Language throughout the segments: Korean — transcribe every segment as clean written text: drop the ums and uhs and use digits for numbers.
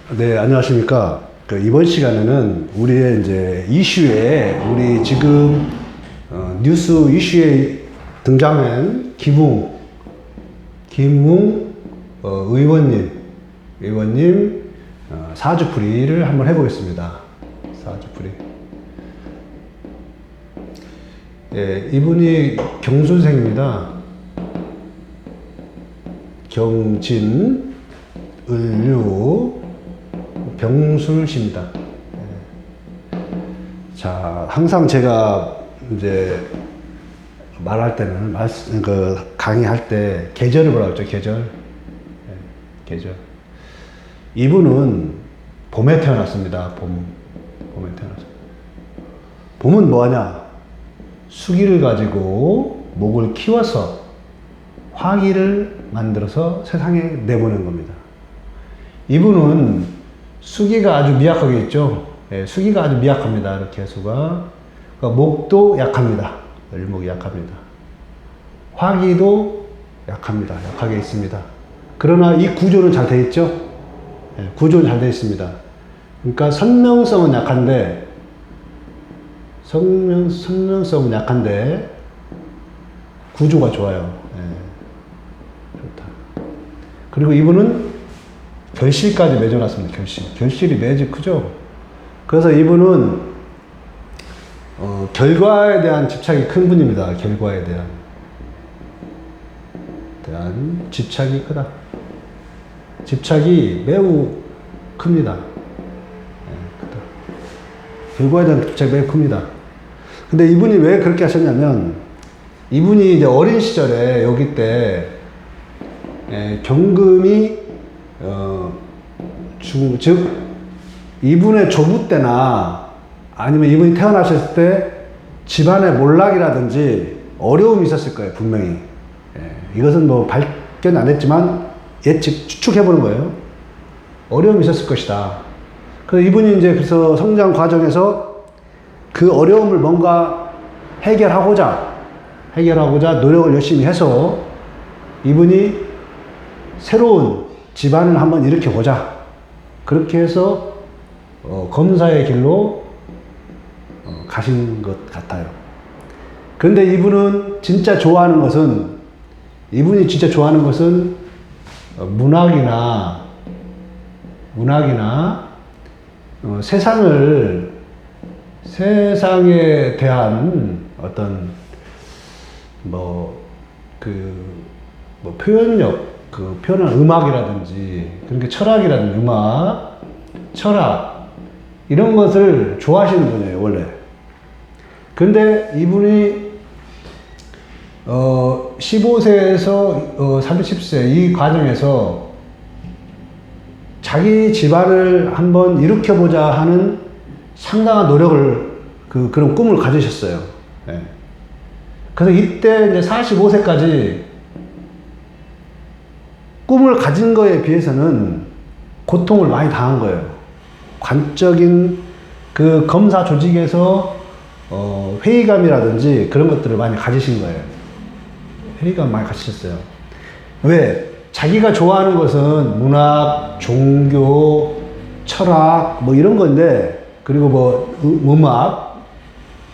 네, 안녕하십니까. 이번 시간에는 우리의 이제 이슈에, 우리 지금, 뉴스 이슈에 등장한 김웅, 의원님, 사주풀이를 한번 해보겠습니다. 사주풀이. 예, 이분이 경술생입니다. 경진, 을류, 병술십니다. 자, 항상 제가 이제 말할 때는, 강의할 때 계절을 뭐라 그러죠? 계절. 계절. 이분은 봄에 태어났습니다. 봄에 태어났습니다. 봄은 뭐하냐? 수기를 가지고 목을 키워서 화기를 만들어서 세상에 내보낸 겁니다. 이분은 수기가 아주 미약하게 있죠. 예, 수기가 아주 미약합니다. 이렇게 수가. 그러니까 목도 약합니다. 을목이 약합니다. 화기도 약합니다. 약하게 있습니다. 그러나 이 구조는 잘 되어 있죠. 예, 구조는 잘 되어 있습니다. 그러니까 선명성은 약한데, 선명성은 약한데 구조가 좋아요. 예, 좋다. 그리고 이분은 결실까지 맺어놨습니다. 결실이 매주 크죠. 그래서 이분은 결과에 대한 집착이 큰 분입니다. 결과에 대한 집착이 크다. 집착이 매우 큽니다. 네, 크다. 결과에 대한 집착이 매우 큽니다. 근데 이분이 왜 그렇게 하셨냐면, 이분이 이제 어린 시절에 여기 때 경금이 즉 이분의 조부 때나 아니면 이분이 태어나셨을 때 집안의 몰락이라든지 어려움이 있었을 거예요. 분명히. 이것은 뭐 발견 안 했지만 추측해보는 거예요. 어려움이 있었을 것이다. 그래서 이분이 이제 그래서 성장 과정에서 그 어려움을 뭔가 해결하고자 노력을 열심히 해서 이분이 새로운 집안을 한번 일으켜보자. 그렇게 해서 검사의 길로 가신 것 같아요. 그런데 이분이 진짜 좋아하는 것은 문학이나 세상에 대한 어떤 표현력, 표현한 음악이라든지, 그러니까 철학이라든지, 철학, 이런 것을 좋아하시는 분이에요, 원래. 근데 이분이, 15세에서 30세 이 과정에서 자기 집안을 한번 일으켜보자 하는 상당한 노력을, 그런 꿈을 가지셨어요. 네. 그래서 이때 이제 45세까지 꿈을 가진 거에 비해서는 고통을 많이 당한 거예요. 관적인 그 검사 조직에서 회의감이라든지 그런 것들을 많이 가지신 거예요. 회의감 많이 가지셨어요. 왜? 자기가 좋아하는 것은 문학, 종교, 철학 뭐 이런 건데, 그리고 음악,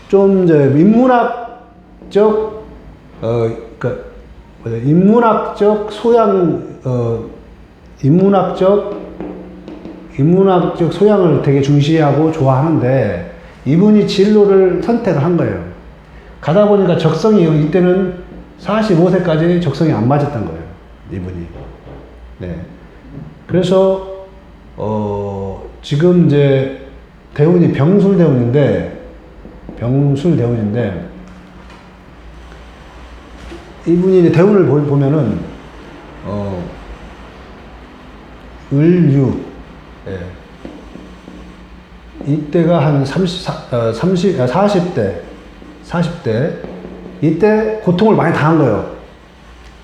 좀 이제 인문학적 인문학적 소양을 되게 중시하고 좋아하는데, 이분이 진로를 선택을 한 거예요. 가다 보니까 이때는 45세까지 적성이 안 맞았던 거예요. 이분이. 네. 그래서, 지금 이제 대운이 병술대운인데, 이분이 이제 대운을 보면은, 을유, 예. 이때가 한 40대, 이때 고통을 많이 당한 거예요.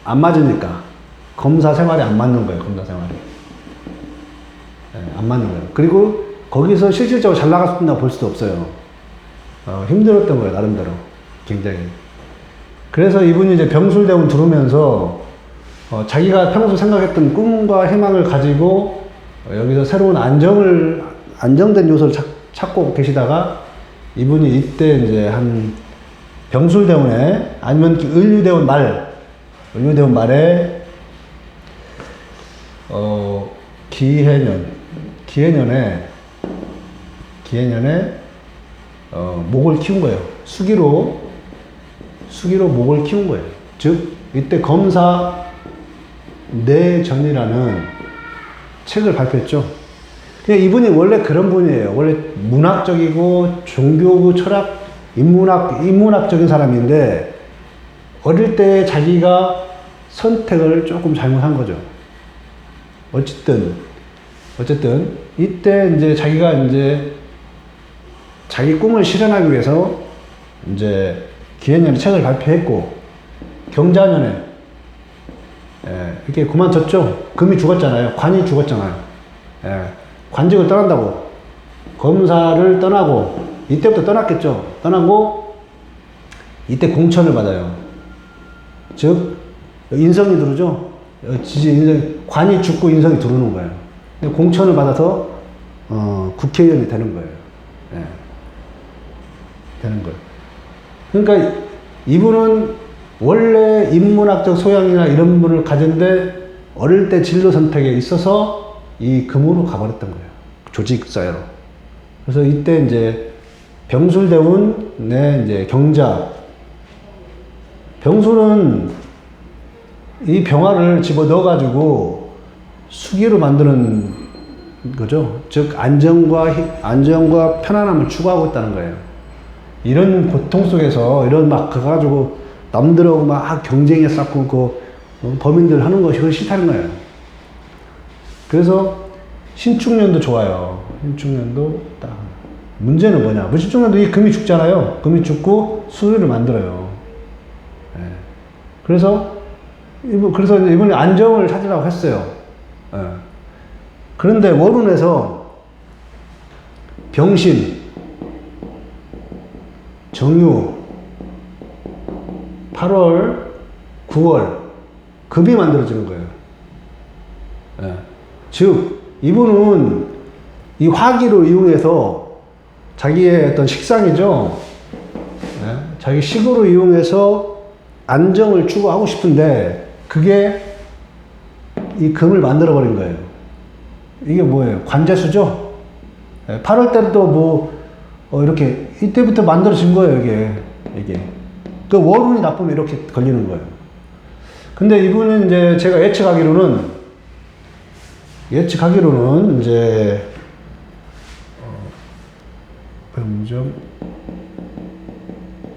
안 맞으니까. 검사 생활이 안 맞는 거예요, 검사 생활이. 예, 안 맞는 거예요. 그리고 거기서 실질적으로 잘 나갔다 볼 수도 없어요. 힘들었던 거예요, 나름대로. 굉장히. 그래서 이분이 이제 병술대운 들으면서 자기가 평소 생각했던 꿈과 희망을 가지고 여기서 새로운 안정된 요소를 찾고 계시다가 이분이 이때 이제 한 병술대운에 아니면 을류대운 말에 기해년에 목을 키운 거예요. 수기로 목을 키운 거예요. 즉 이때 검사 내전이라는 책을 발표했죠. 그냥 이분이 원래 그런 분이에요. 원래 문학적이고 종교, 철학, 인문학적인 사람인데 어릴 때 자기가 선택을 조금 잘못한 거죠. 어쨌든 이때 이제 자기가 이제 자기 꿈을 실현하기 위해서 이제 기해년에 책을 발표했고 경자년에 이렇게 그만뒀죠. 금이 죽었잖아요. 관이 죽었잖아요. 관직을 떠난다고. 검사를 떠나고, 이때부터 떠났겠죠. 떠나고, 이때 공천을 받아요. 즉, 인성이 들어오죠. 관이 죽고 인성이 들어오는 거예요. 공천을 받아서, 국회의원이 되는 거예요. 되는 거예요. 그러니까 이분은 원래 인문학적 소양이나 이런 분을 가졌는데, 어릴 때 진로 선택에 있어서 이 금으로 가버렸던 거예요. 조직사회로. 그래서 이때 이제 병술대운의 이제 경자. 병술은 이 병화를 집어 넣어가지고 수기로 만드는 거죠. 즉, 안정과 편안함을 추구하고 있다는 거예요. 이런 고통 속에서 이런 막 가가지고 남들하고 막 경쟁에 쌓고 범인들 하는 것이 그거 싫다는 거예요. 그래서 신축년도 좋아요. 신축년도 딱. 문제는 뭐냐? 무신축년도 이 금이 죽잖아요. 금이 죽고 수리를 만들어요. 그래서 이분이 안정을 찾으려고 했어요. 그런데 월운에서 병신, 정유, 8월, 9월 금이 만들어지는 거예요. 즉 이분은 이 화기로 이용해서 자기의 어떤 식상이죠. 자기 식으로 이용해서 안정을 추구하고 싶은데 그게 이 금을 만들어 버린 거예요. 이게 뭐예요? 관제수죠. 8월 때도 뭐 이렇게 이때부터 만들어진 거예요. 이게 그 월운이 나쁘면 이렇게 걸리는 거예요. 근데 이분은 이제 제가 예측하기로는 이제 병점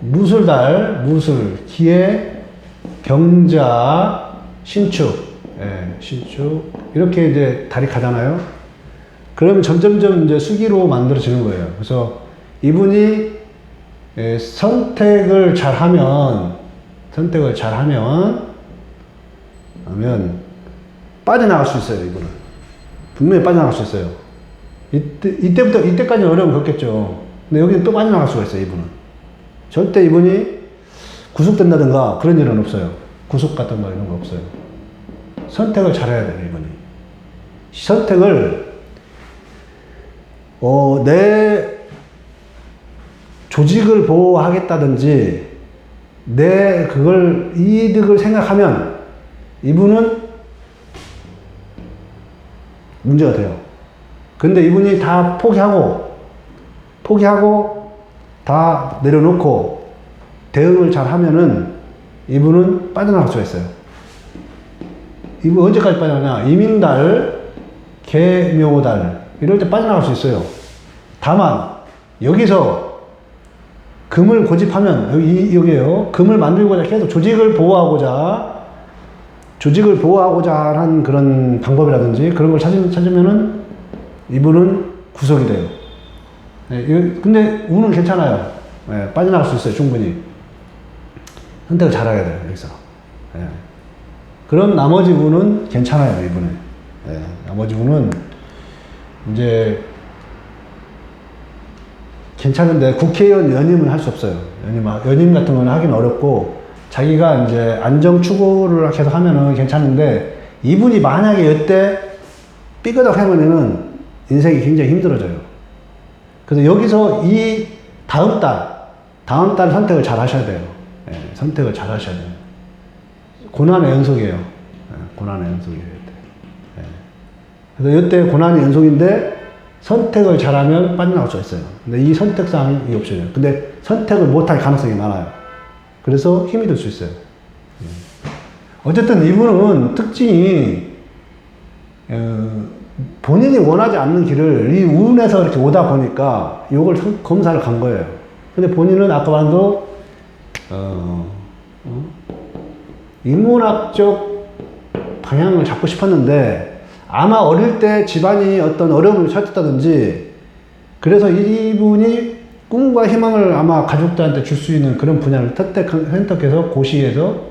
무술 기해 경자 신축 신축 이렇게 이제 달이 가잖아요. 그러면 점점점 이제 수기로 만들어지는 거예요. 그래서 이분이 선택을 잘하면 빠져나갈 수 있어요. 이분은 분명히 빠져나갈 수 있어요. 이때까지는 어려움을 겪겠죠. 근데 여기는 또 빠져나갈 수가 있어요. 이분은 절대 이분이 구속된다든가 그런 일은 없어요. 구속 같은 거 이런 거 없어요. 선택을 잘해야 돼요. 이분이 선택을 내 조직을 보호하겠다든지 내 그걸 이득을 생각하면 이분은 문제가 돼요. 근데 이분이 다 포기하고 다 내려놓고 대응을 잘 하면은 이분은 빠져나갈 수가 있어요. 이분 언제까지 빠져나가냐? 이민달, 개묘달 이럴 때 빠져나갈 수 있어요. 다만 여기서 금을 고집하면 여기에요. 금을 만들고자 계속 조직을 보호하고자 하는 그런 방법이라든지 그런 걸 찾으면은 이분은 구속이 돼요. 근데 운은 괜찮아요. 빠져나갈 수 있어요. 충분히. 선택을 잘해야 돼요. 여기서. 그럼 나머지 분은 괜찮아요. 이분은. 나머지 분은 이제 괜찮은데 국회의원 연임은 할 수 없어요. 연임 같은 거는 하긴 어렵고 자기가 이제 안정 추구를 계속 하면은 괜찮은데 이분이 만약에 이때 삐그덕하면은 인생이 굉장히 힘들어져요. 그래서 여기서 이 다음 달 선택을 잘 하셔야 돼요. 예, 선택을 잘 하셔야 돼요. 고난의 연속이에요. 예, 고난의 연속이에요. 예. 그래서 이때 고난의 연속인데 선택을 잘하면 빠져나갈 수가 있어요. 근데 이 선택사항이 없어요. 근데 선택을 못할 가능성이 많아요. 그래서 힘이 들 수 있어요. 어쨌든 이분은 특징이 본인이 원하지 않는 길을 이 운에서 이렇게 오다 보니까 이걸 검사를 간 거예요. 근데 본인은 아까 말도 인문학적 방향을 잡고 싶었는데 아마 어릴 때 집안이 어떤 어려움을 처했다든지 그래서 이분이 꿈과 희망을 아마 가족들한테 줄 수 있는 그런 분야를 선택해서 고시에서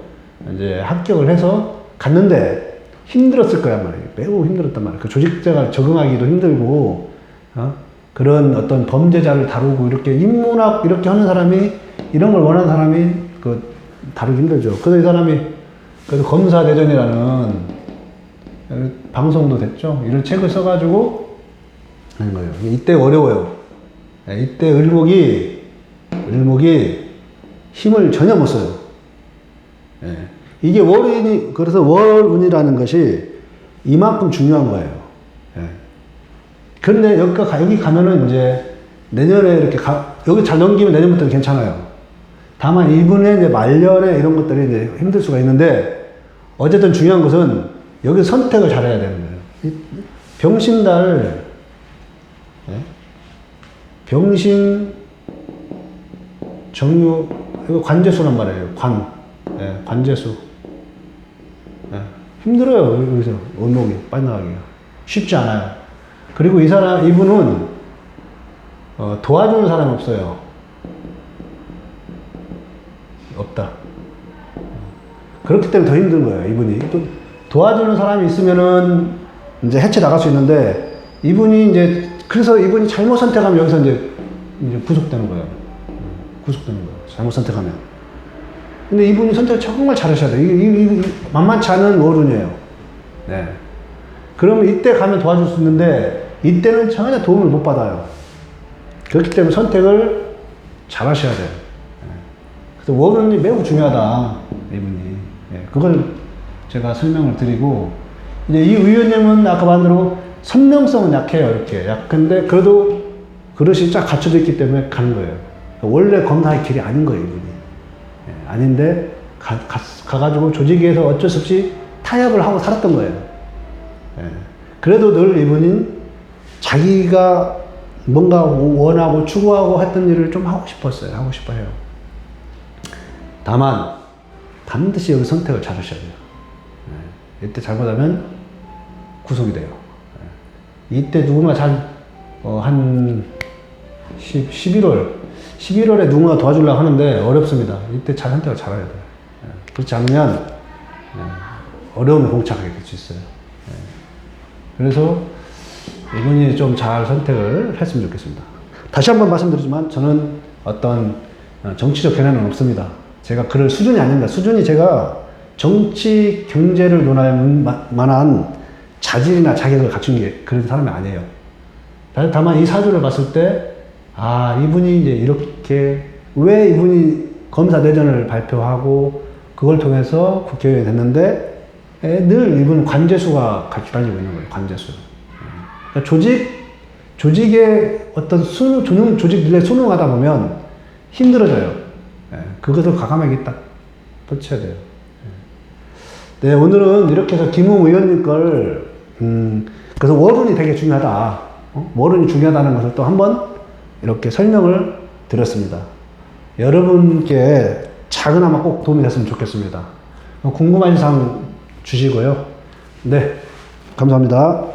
이제 합격을 해서 갔는데 힘들었을 거란 말이에요. 매우 힘들었단 말이에요. 그 조직자가 적응하기도 힘들고, 그런 어떤 범죄자를 다루고 이렇게 인문학 이렇게 하는 사람이 이런 걸 원하는 사람이 다루기 힘들죠. 그래서 이 사람이 그래서 검사대전이라는 방송도 됐죠. 이런 책을 써가지고 하는 거예요. 이때 어려워요. 이때 을목이 힘을 전혀 못 써요. 이게 월운이, 그래서 월운이라는 것이 이만큼 중요한 거예요. 그런데 여기 가면은 이제 내년에 이렇게 여기 잘 넘기면 내년부터는 괜찮아요. 다만 이분의 이제 말년에 이런 것들이 이제 힘들 수가 있는데 어쨌든 중요한 것은 여기 선택을 잘해야 되는 거예요. 병신달, 병신, 정유, 이거 관제수란 말이에요. 관제수. 힘들어요. 여기서 원목이 빠져나가기가 쉽지 않아요. 그리고 이분은 도와주는 사람이 없어요. 없다. 그렇기 때문에 더 힘든 거예요. 이분이 또 도와주는 사람이 있으면은 이제 해체 나갈 수 있는데 이분이 이제 그래서 이분이 잘못 선택하면 여기서 이제 구속되는 거예요. 구속되는 거예요. 잘못 선택하면. 근데 이분이 선택을 정말 잘하셔야 돼요. 이게 만만치 않은 월운이에요. 네. 그러면 이때 가면 도와줄 수 있는데, 이때는 전혀 도움을 못 받아요. 그렇기 때문에 선택을 잘 하셔야 돼요. 네. 그래서 월운이 매우 중요하다, 이분이. 네. 그걸 제가 설명을 드리고, 이제 이 의원님은 아까 말한 대로 선명성은 약해요, 이렇게. 약한데, 그래도 그릇이 쫙 갖춰져 있기 때문에 가는 거예요. 원래 검사의 길이 아닌 거예요, 이분이. 아닌데 가가지고 조직에서 어쩔 수 없이 타협을 하고 살았던 거예요. 그래도 늘 이분은 자기가 뭔가 원하고 추구하고 했던 일을 좀 하고 싶었어요. 하고 싶어 해요. 다만 반드시 여기 선택을 잘 하셔야 돼요. 이때 잘못하면 구속이 돼요. 이때 누군가 한 11월에 누군가 도와주려고 하는데 어렵습니다. 이때 잘 선택을 잘해야 돼요. 그렇지 않으면 어려움에 봉착하게 될 수 있어요. 그래서 이분이 좀 잘 선택을 했으면 좋겠습니다. 다시 한번 말씀드리지만 저는 어떤 정치적 견해는 없습니다. 제가 그럴 수준이 아닙니다. 수준이 제가 정치, 경제를 논할 만한 자질이나 자격을 갖춘 게 그런 사람이 아니에요. 다만 이 사주를 봤을 때 이분이 이제 이렇게, 왜 이분이 검사대전을 발표하고, 그걸 통해서 국회의원이 됐는데, 늘 이분은 관제수가 같이 달리고 있는 거예요, 관제수. 그러니까 조직의 어떤 조직들에 순응하다 보면 힘들어져요. 그것을 과감하게 딱 펼쳐야 돼요. 네, 오늘은 이렇게 해서 김웅 의원님 걸, 그래서 월운이 되게 중요하다. 월운이 중요하다는 것을 또 한번 이렇게 설명을 드렸습니다. 여러분께 작은아마 꼭 도움이 됐으면 좋겠습니다. 궁금한 사항 주시고요. 네, 감사합니다.